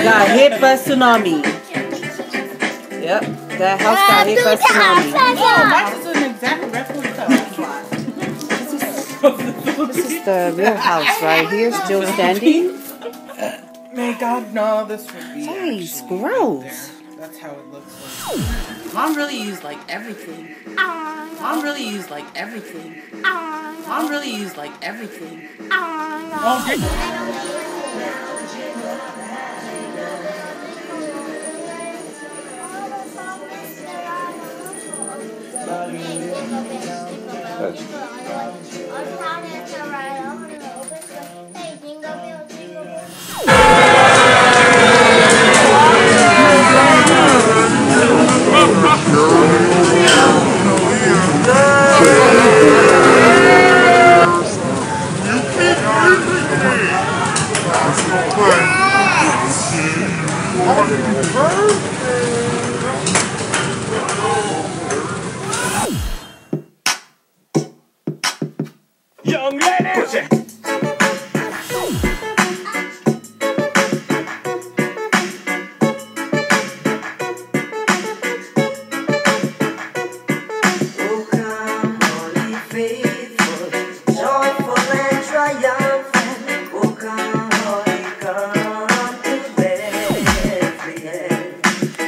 got hit by tsunami. Yep, that house got hit by tsunami. Oh, mine is an exact replica. This is the real house right here, still standing. May God know this would be. Jeez, gross. That's how it looks like. Mom really used like everything. Mom really used like everything. Mom really used like everything. Oh, Young ladies! Oh, come, holy faithful, joyful and triumphant. Oh, come, holy, come to Bethlehem.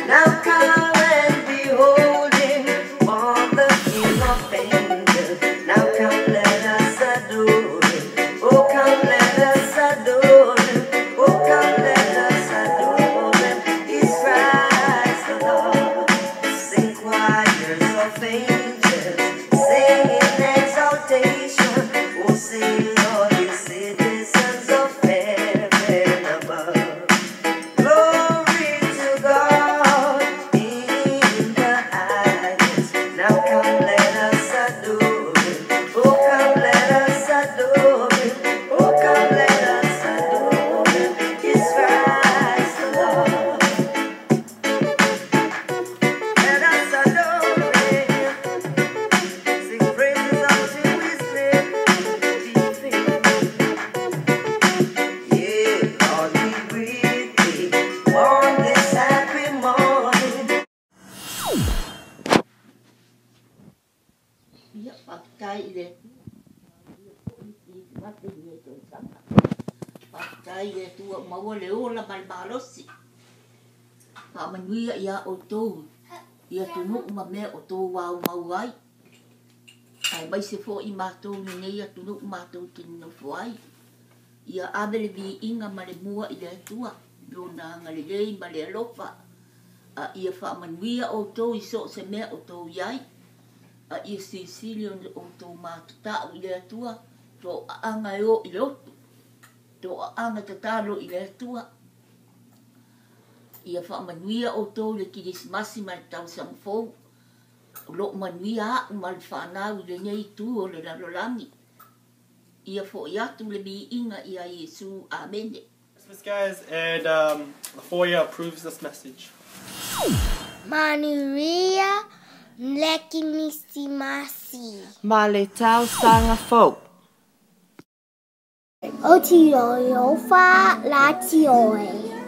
Now come and behold him, born the King of angels. Now come, let us adore him. Oh, come, let us adore him. Oh, come, let us adore him. He's Christ the Lord. Sing choirs of angels, sing in exaltation. Oh, sing all you citizens of heaven above. Glory to God in the highest. Now come, let us adore him. Oh, come, let us adore him. Oh, come, let us adore him. He's Christ the Lord. Let us adore him. Sing praises unto his name. Be faithful. Yeah, God be with thee on this happy morning. Ia whakatai le whakatai le tua maua le ola mai malosi. Whamanuia ia o tōu. Ia tunu ma mea o tōu wau mau ai. Ai mai se fo i mātou ni nei ia tunu mātou tini no fo ai. Ia avele vi inga ma le mua i le tua. Lona anga le lei ma le alofa. Ia whamanuia o tōu i so se mea o tōu iai. Ia sisili o tō mātata o i le atua, tō anga e o i le otu, tō anga tatalo i le atua. Ia whaamanuia o tō le kirismasi mai tau samfou, lo manuia a ma le whanau i le nei tū o le ralolangi. Ia fo i atu le mi inga i a Yesu, amene. Christmas, guys, and the foyer approves this message. Manuia Mleki Misimasi. Ma le tau sanga folk. O ti o fa la ti oe.